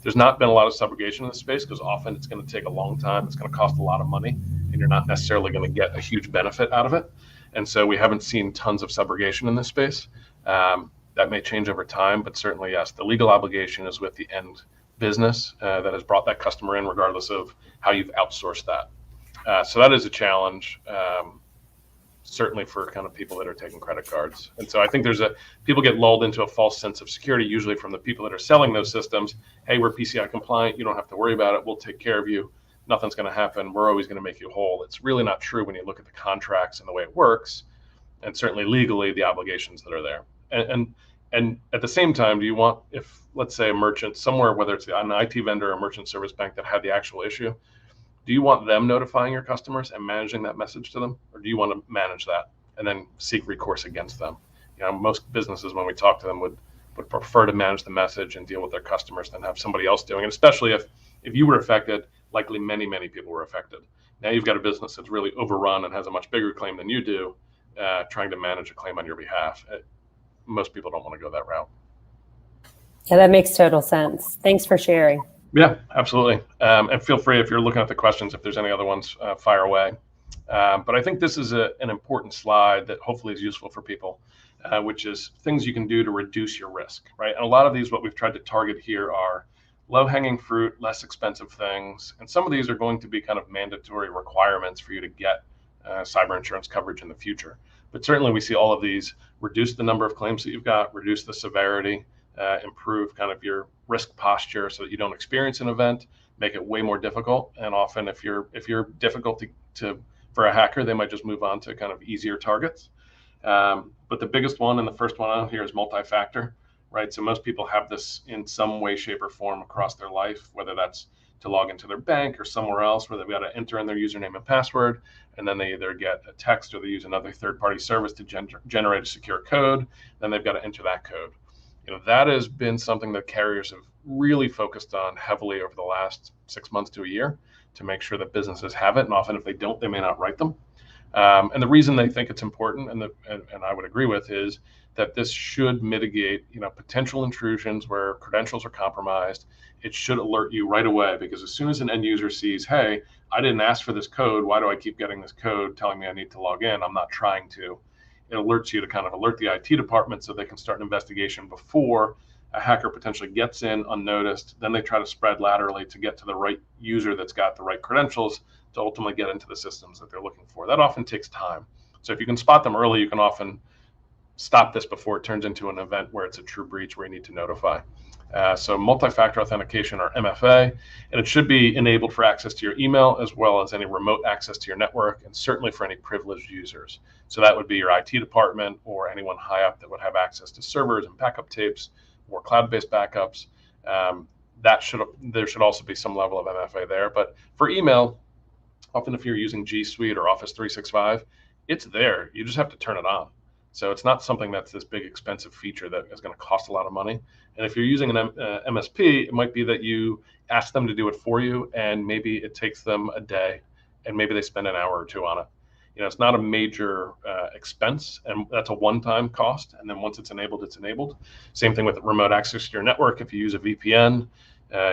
There's not been a lot of subrogation in this space because often it's going to take a long time. It's going to cost a lot of money, and you're not necessarily going to get a huge benefit out of it. And so we haven't seen tons of subrogation in this space. That may change over time, but certainly, yes, the legal obligation is with the end business that has brought that customer in, regardless of how you've outsourced that. So that is a challenge, certainly for kind of people that are taking credit cards. And so I think people get lulled into a false sense of security, usually from the people that are selling those systems. Hey, we're PCI compliant. You don't have to worry about it. We'll take care of you. nothing's going to happen. We're always going to make you whole. It's really not true when you look at the contracts and the way it works, and certainly legally the obligations that are there. And at the same time, do you want, if let's say a merchant somewhere, whether it's an IT vendor or a merchant service bank that had the actual issue, do you want them notifying your customers and managing that message to them, or do you want to manage that and then seek recourse against them? Most businesses, when we talk to them, would prefer to manage the message and deal with their customers than have somebody else doing it, especially if you were affected. Likely many people were affected. Now you've got a business that's really overrun and has a much bigger claim than you do, trying to manage a claim on your behalf. Most people don't want to go that route. Yeah, that makes total sense. Thanks for sharing. Yeah, absolutely. And feel free, if you're looking at the questions, if there's any other ones, fire away. But I think this is an important slide that hopefully is useful for people, which is things you can do to reduce your risk, right? And a lot of these, what we've tried to target here are low-hanging fruit, less expensive things. And some of these are going to be kind of mandatory requirements for you to get cyber insurance coverage in the future. But certainly we see all of these reduce the number of claims that you've got, reduce the severity, improve kind of your risk posture so that you don't experience an event, make it way more difficult. And often if you're difficult to for a hacker, they might just move on to kind of easier targets. But the biggest one and the first one out here is multi-factor, right? So most people have this in some way, shape, or form across their life, whether that's to log into their bank or somewhere else where they've got to enter in their username and password, and then they either get a text or they use another third-party service to generate a secure code. Then they've got to enter that code. That has been something that carriers have really focused on heavily over the last 6 months to a year to make sure that businesses have it. And often if they don't, they may not write them. And the reason they think it's important, and I would agree with, is that this should mitigate, potential intrusions where credentials are compromised. It should alert you right away, because as soon as an end user sees, hey, I didn't ask for this code, why do I keep getting this code telling me I need to log in? I'm not trying to. It alerts you to kind of alert the IT department so they can start an investigation before a hacker potentially gets in unnoticed. Then they try to spread laterally to get to the right user that's got the right credentials to ultimately get into the systems that they're looking for. That often takes time. So if you can spot them early, you can often stop this before it turns into an event where it's a true breach where you need to notify. So multi-factor authentication, or MFA, and it should be enabled for access to your email as well as any remote access to your network, and certainly for any privileged users. So that would be your IT department or anyone high up that would have access to servers and backup tapes or cloud-based backups. There should also be some level of MFA there. But for email, often if you're using G Suite or Office 365, it's there. You just have to turn it on. So it's not something that's this big expensive feature that is going to cost a lot of money. And if you're using an MSP, it might be that you ask them to do it for you, and maybe it takes them a day, and maybe they spend an hour or two on it. It's not a major expense, and that's a one-time cost. And then once it's enabled, it's enabled. Same thing with remote access to your network. If you use a VPN,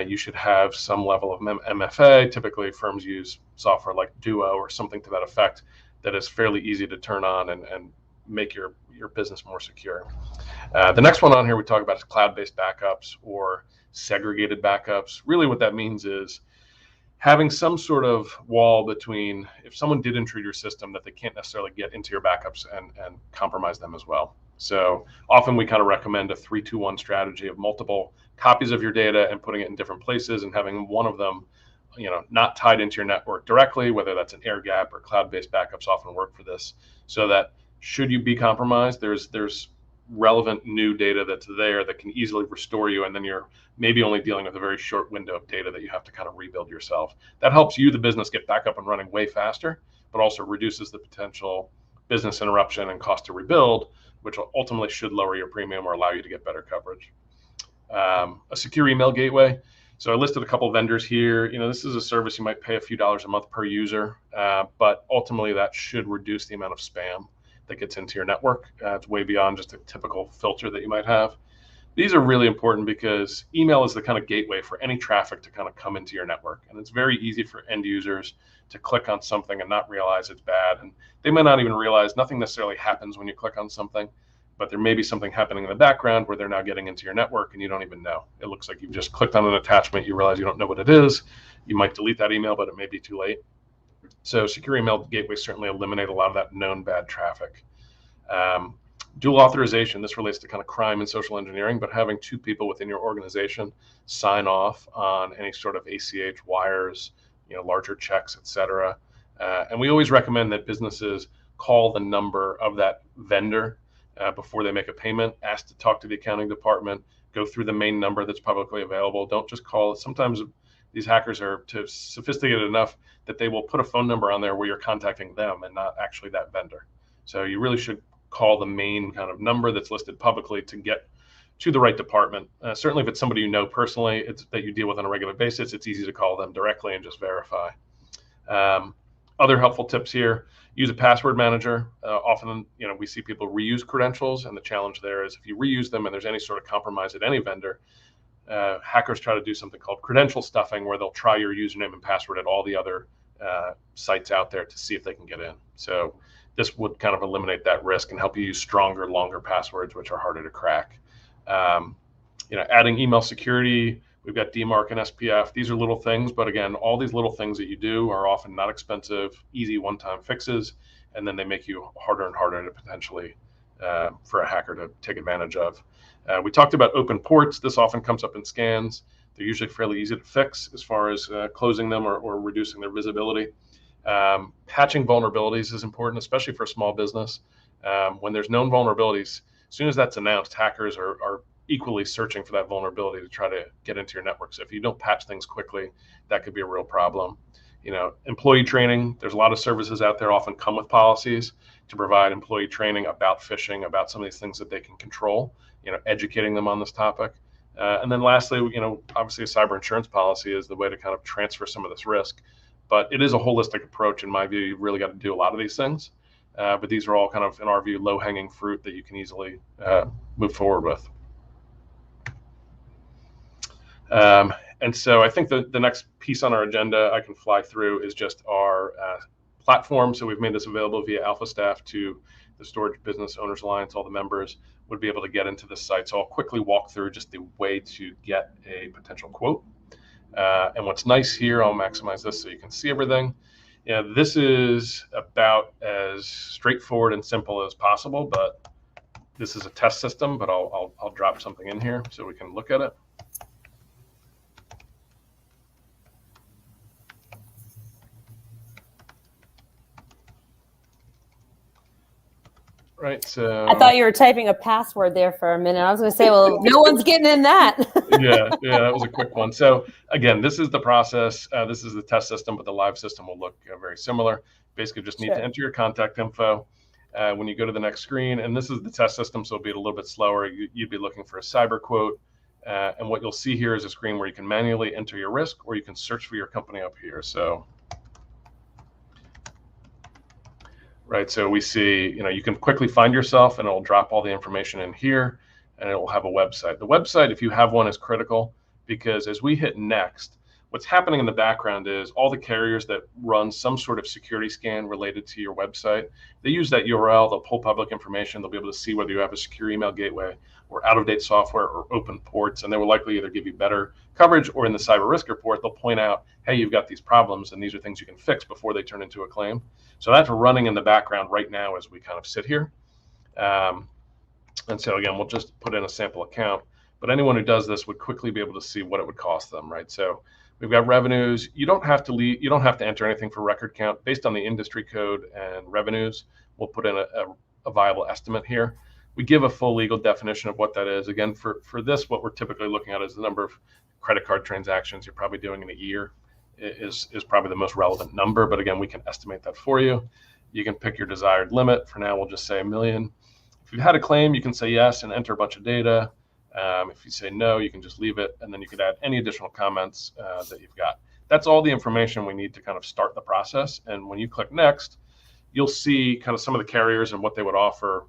you should have some level of MFA. Typically, firms use software like Duo or something to that effect that is fairly easy to turn on and make your business more secure. The next one on here we talk about is cloud-based backups or segregated backups. Really what that means is having some sort of wall between, if someone did intrude your system, that they can't necessarily get into your backups and compromise them as well. So often we kind of recommend a 3-2-1 strategy of multiple copies of your data and putting it in different places, and having one of them not tied into your network directly, whether that's an air gap or cloud-based backups often work for this, so that should you be compromised, there's relevant new data that's there that can easily restore you, and then you're maybe only dealing with a very short window of data that you have to kind of rebuild yourself. That helps you, the business, get back up and running way faster, but also reduces the potential business interruption and cost to rebuild, which ultimately should lower your premium or allow you to get better coverage. A secure email gateway. So I listed a couple of vendors here. This is a service you might pay a few dollars a month per user, but ultimately that should reduce the amount of spam that gets into your network. It's way beyond just a typical filter that you might have. These are really important because email is the kind of gateway for any traffic to kind of come into your network. And it's very easy for end users to click on something and not realize it's bad. And they might not even realize nothing necessarily happens when you click on something, but there may be something happening in the background where they're now getting into your network and you don't even know. It looks like you've just clicked on an attachment. You realize you don't know what it is. You might delete that email, but it may be too late. So secure email gateways certainly eliminate a lot of that known bad traffic. Dual authorization, this relates to kind of crime and social engineering, but having two people within your organization sign off on any sort of ACH wires larger checks, et cetera. And we always recommend that businesses call the number of that vendor before they make a payment, ask to talk to the accounting department, go through the main number that's publicly available. Don't just call it. Sometimes these hackers are sophisticated enough that they will put a phone number on there where you're contacting them and not actually that vendor. So you really should call the main kind of number that's listed publicly to get to the right department. Certainly if it's somebody you know personally, that you deal with on a regular basis, it's easy to call them directly and just verify. Other helpful tips here: use a password manager. Often, we see people reuse credentials, and the challenge there is if you reuse them and there's any sort of compromise at any vendor, hackers try to do something called credential stuffing, where they'll try your username and password at all the other sites out there to see if they can get in. So this would kind of eliminate that risk and help you use stronger, longer passwords, which are harder to crack. Adding email security. We've got DMARC and SPF. These are little things, but again, all these little things that you do are often not expensive, easy one-time fixes, and then they make you harder and harder to potentially for a hacker to take advantage of. We talked about open ports. This often comes up in scans. They're usually fairly easy to fix as far as closing them or reducing their visibility. Patching vulnerabilities is important, especially for a small business. When there's known vulnerabilities, as soon as that's announced, hackers are equally searching for that vulnerability to try to get into your network. So if you don't patch things quickly, that could be a real problem. Employee training, there's a lot of services out there often come with policies to provide employee training about phishing, about some of these things that they can control, educating them on this topic. And then lastly, obviously a cyber insurance policy is the way to kind of transfer some of this risk, but it is a holistic approach. In my view, you've really got to do a lot of these things, but these are all kind of, in our view, low-hanging fruit that you can easily move forward with. And so I think the next piece on our agenda I can fly through is just our platform. So we've made this available via AlphaStaff to the Storage Business Owners Alliance. All the members would be able to get into this site. So I'll quickly walk through just the way to get a potential quote. And what's nice here, I'll maximize this so you can see everything. This is about as straightforward and simple as possible, but this is a test system, but I'll drop something in here so we can look at it. Right, so I thought you were typing a password there for a minute. I was going to say, well, no one's getting in that. yeah, that was a quick one. So again, this is the process. This is the test system, but the live system will look very similar. Basically, just need to enter your contact info when you go to the next screen. And this is the test system, so it'll be a little bit slower. You'd be looking for a cyber quote. And what you'll see here is a screen where you can manually enter your risk, or you can search for your company up here. So right, so we see, you can quickly find yourself, and it'll drop all the information in here, and it will have a website. The website, if you have one, is critical, because as we hit next, what's happening in the background is all the carriers that run some sort of security scan related to your website, they use that URL, they'll pull public information, they'll be able to see whether you have a secure email gateway or out-of-date software or open ports, and they will likely either give you better coverage, or in the cyber risk report, they'll point out, hey, you've got these problems, and these are things you can fix before they turn into a claim. So that's running in the background right now as we kind of sit here. And so again, we'll just put in a sample account, but anyone who does this would quickly be able to see what it would cost them, right? So we've got revenues. You don't have to enter anything for record count. Based on the industry code and revenues, we'll put in a viable estimate here. We give a full legal definition of what that is. Again, for this, what we're typically looking at is the number of credit card transactions you're probably doing in a year is probably the most relevant number. But again, we can estimate that for you. You can pick your desired limit. For now, we'll just say $1 million. If you've had a claim, you can say yes and enter a bunch of data. If you say no, you can just leave it, and then you could add any additional comments that you've got. That's all the information we need to kind of start the process. And when you click next, you'll see kind of some of the carriers and what they would offer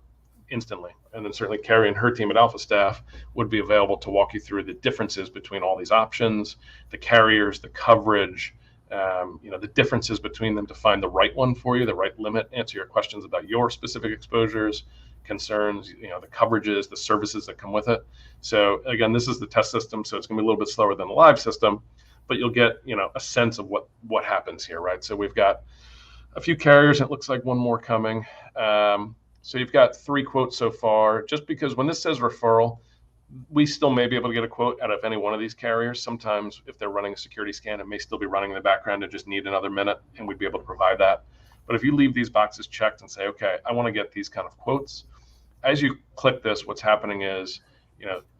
instantly. And then certainly KARI and her team at AlphaStaff would be available to walk you through the differences between all these options, the carriers, the coverage, the differences between them to find the right one for you, the right limit, answer your questions about your specific exposures, concerns, the coverages, the services that come with it. So again, this is the test system, so it's going to be a little bit slower than the live system, but you'll get, a sense of what happens here, right? So we've got a few carriers. It looks like one more coming. So you've got 3 quotes so far, just because when this says referral, we still may be able to get a quote out of any one of these carriers. Sometimes if they're running a security scan, it may still be running in the background and just need another minute, and we'd be able to provide that. But if you leave these boxes checked and say, okay, I want to get these kind of quotes, as you click this, what's happening is,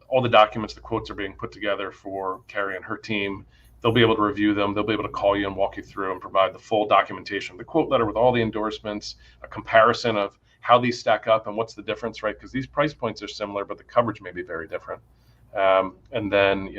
all the documents, the quotes are being put together for KARI and her team. They'll be able to review them. They'll be able to call you and walk you through and provide the full documentation of the quote letter with all the endorsements, a comparison of how these stack up and what's the difference, right? Because these price points are similar, but the coverage may be very different. And then,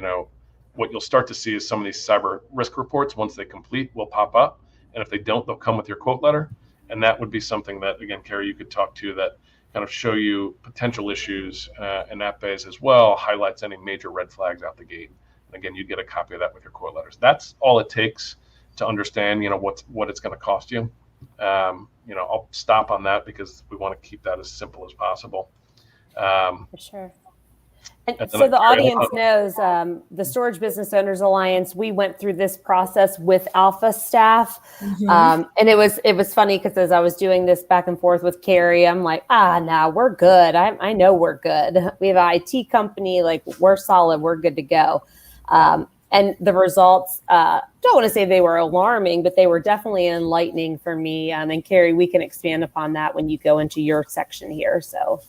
what you'll start to see is some of these cyber risk reports, once they complete, will pop up. And if they don't, they'll come with your quote letter. And that would be something that, again, KARI, you could talk to that kind of show you potential issues. And that base as well highlights any major red flags out the gate. And again, you'd get a copy of that with your quote letters. That's all it takes to understand, what it's going to cost you. I'll stop on that because we want to keep that as simple as possible. For sure. And so the audience knows the Storage Business Owners Alliance, we went through this process with AlphaStaff. And it was funny because as I was doing this back and forth with KARI, I'm like, no, we're good. I know we're good. We have an IT company, like we're solid, we're good to go. And the results, don't want to say they were alarming, but they were definitely enlightening for me. And KARI, we can expand upon that when you go into your section here. So.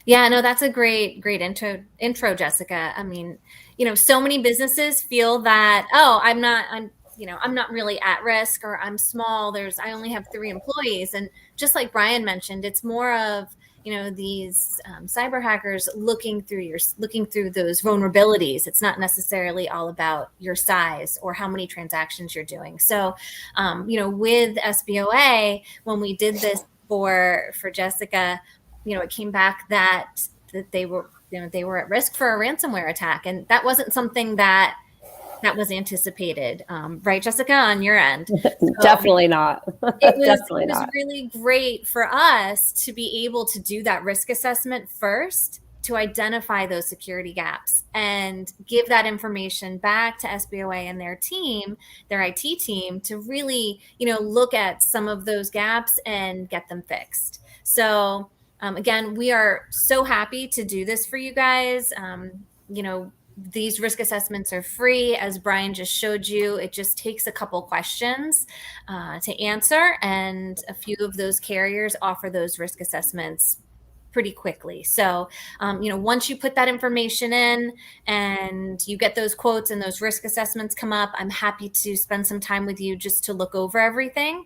Yeah, no, that's a great intro, Jessica. I mean, so many businesses feel that, I'm not really at risk, or I'm small. I only have 3 employees. And just like Brian mentioned, it's more of, these cyber hackers looking through those vulnerabilities. It's not necessarily all about your size or how many transactions you're doing. So, with SBOA, when we did this for Jessica, it came back that they were at risk for a ransomware attack, and that wasn't something that was anticipated, right, Jessica, on your end? So Definitely not. It was really great for us to be able to do that risk assessment first, to identify those security gaps and give that information back to SBOA and their team, their IT team, to really, look at some of those gaps and get them fixed. So again, we are so happy to do this for you guys. These risk assessments are free. As Brian just showed you, it just takes a couple questions to answer. And a few of those carriers offer those risk assessments pretty quickly. So, once you put that information in and you get those quotes and those risk assessments come up, I'm happy to spend some time with you just to look over everything.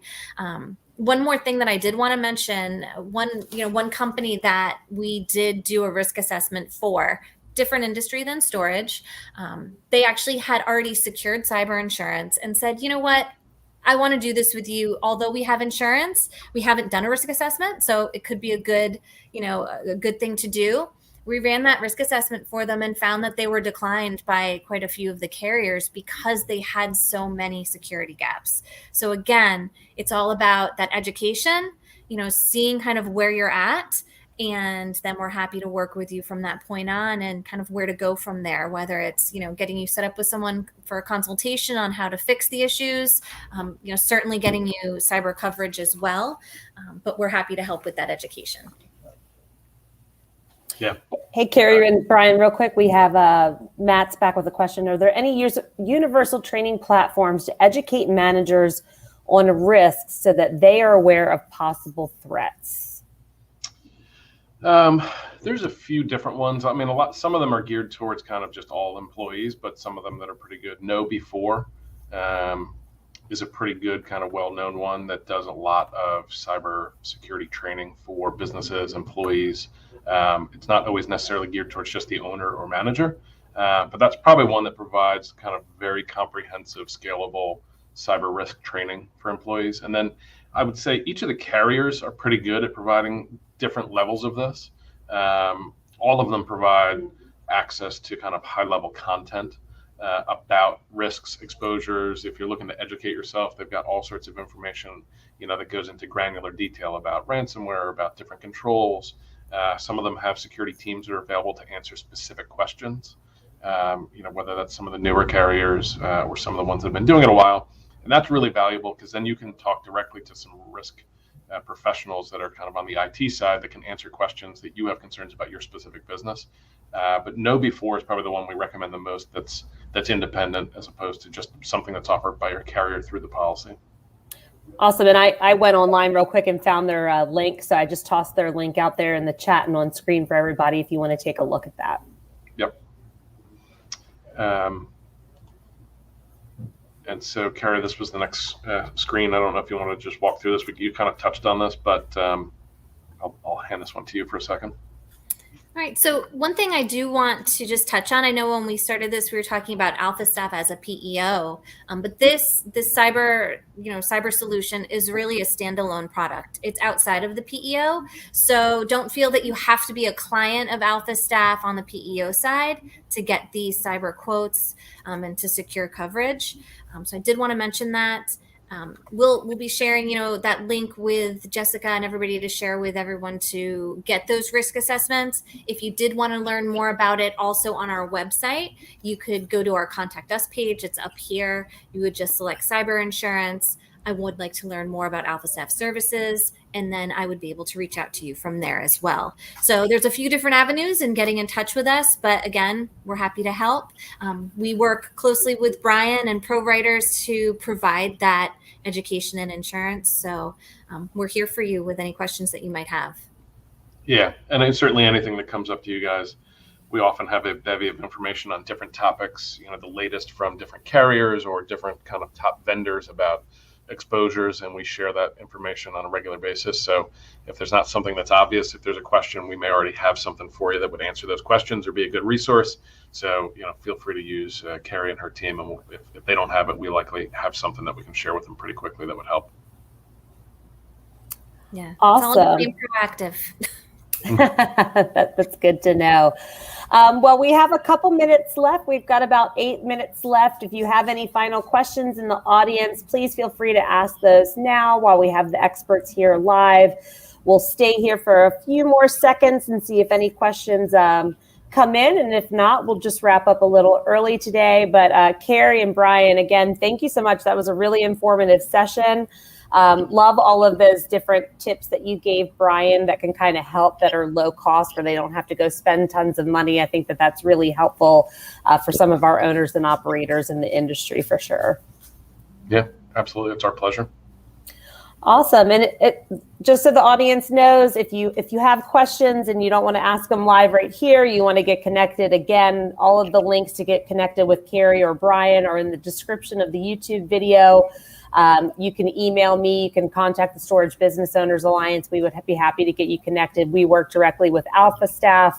One more thing that I did want to mention, one company that we did do a risk assessment for, different industry than storage. They actually had already secured cyber insurance and said, you know what, I want to do this with you. Although we have insurance, we haven't done a risk assessment. So it could be a good thing to do. We ran that risk assessment for them and found that they were declined by quite a few of the carriers because they had so many security gaps. So again, it's all about that education, seeing kind of where you're at, and then we're happy to work with you from that point on and kind of where to go from there, whether it's, getting you set up with someone for a consultation on how to fix the issues, certainly getting you cyber coverage as well. But we're happy to help with that education. Yeah. Hey, KARI and Brian, real quick, we have Matt's back with a question. Are there any universal training platforms to educate managers on risks so that they are aware of possible threats? There's a few different ones. I mean, some of them are geared towards kind of just all employees, but some of them that are pretty good. KnowBe4 is a pretty good kind of well-known one that does a lot of cyber security training for businesses, employees. It's not always necessarily geared towards just the owner or manager, but that's probably one that provides kind of very comprehensive, scalable cyber risk training for employees. And then I would say each of the carriers are pretty good at providing different levels of this. All of them provide access to kind of high-level content about risks, exposures. If you're looking to educate yourself, they've got all sorts of information, that goes into granular detail about ransomware, about different controls. Some of them have security teams that are available to answer specific questions, whether that's some of the newer carriers or some of the ones that have been doing it a while. And that's really valuable because then you can talk directly to some risk professionals that are kind of on the IT side that can answer questions that you have concerns about your specific business. But know before is probably the one we recommend the most. That's independent as opposed to just something that's offered by your carrier through the policy. Awesome. And I went online real quick and found their link. So I just tossed their link out there in the chat and on screen for everybody if you want to take a look at that. Yep. And so, KARI, this was the next screen. I don't know if you want to just walk through this. You kind of touched on this, but I'll hand this one to you for a second. All right. So one thing I do want to just touch on, I know when we started this, we were talking about AlphaStaff as a PEO, but this cyber solution is really a standalone product. It's outside of the PEO. So don't feel that you have to be a client of AlphaStaff on the PEO side to get these cyber quotes and to secure coverage. So I did want to mention that. We'll be sharing, that link with Jessica and everybody to share with everyone to get those risk assessments. If you did want to learn more about it, also on our website, you could go to our Contact Us page. It's up here. You would just select cyber insurance. I would like to learn more about AlphaStaff services, and then I would be able to reach out to you from there as well. So there's a few different avenues in getting in touch with us, but again, we're happy to help. We work closely with Brian and ProWriters to provide that education and insurance. So we're here for you with any questions that you might have. Yeah, and certainly anything that comes up to you guys. We often have a bevy of information on different topics, the latest from different carriers or different kind of top vendors about exposures, and we share that information on a regular basis. So if there's not something that's obvious, if there's a question, we may already have something for you that would answer those questions or be a good resource. So feel free to use KARI and her team, and if they don't have it, we likely have something that we can share with them pretty quickly that would help. Yeah, awesome. It's all about being proactive. That's good to know. Well, we have a couple minutes left. We've got about 8 minutes left. If you have any final questions in the audience, please feel free to ask those now while we have the experts here live. We'll stay here for a few more seconds and see if any questions come in. And if not, we'll just wrap up a little early today. But KARI and Brian, again, thank you so much. That was a really informative session. Love all of those different tips that you gave, Brian, that can kind of help, that are low cost where they don't have to go spend tons of money. I think that that's really helpful for some of our owners and operators in the industry for sure. Yeah, absolutely. It's our pleasure. Awesome. And it just so the audience knows, if you have questions and you don't want to ask them live right here, you want to get connected, again, all of the links to get connected with KARI or Brian are in the description of the YouTube video. You can email me. You can contact the Storage Business Owners Alliance. We would be happy to get you connected. We work directly with AlphaStaff.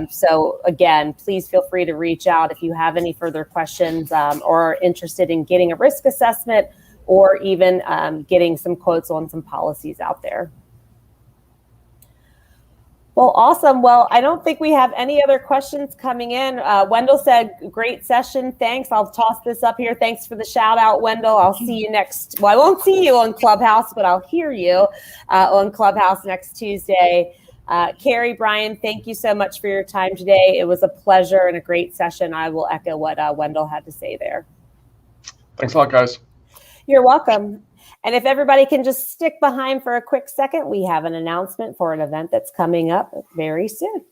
So again, please feel free to reach out if you have any further questions or are interested in getting a risk assessment or even getting some quotes on some policies out there. Well, awesome. Well, I don't think we have any other questions coming in. Wendell said, great session. Thanks. I'll toss this up here. Thanks for the shout out, Wendell. I'll see you next. Well, I won't see you on Clubhouse, but I'll hear you on Clubhouse next Tuesday. KARI, Brian, thank you so much for your time today. It was a pleasure and a great session. I will echo what Wendell had to say there. Thanks a lot, guys. You're welcome. And if everybody can just stick behind for a quick second, we have an announcement for an event that's coming up very soon.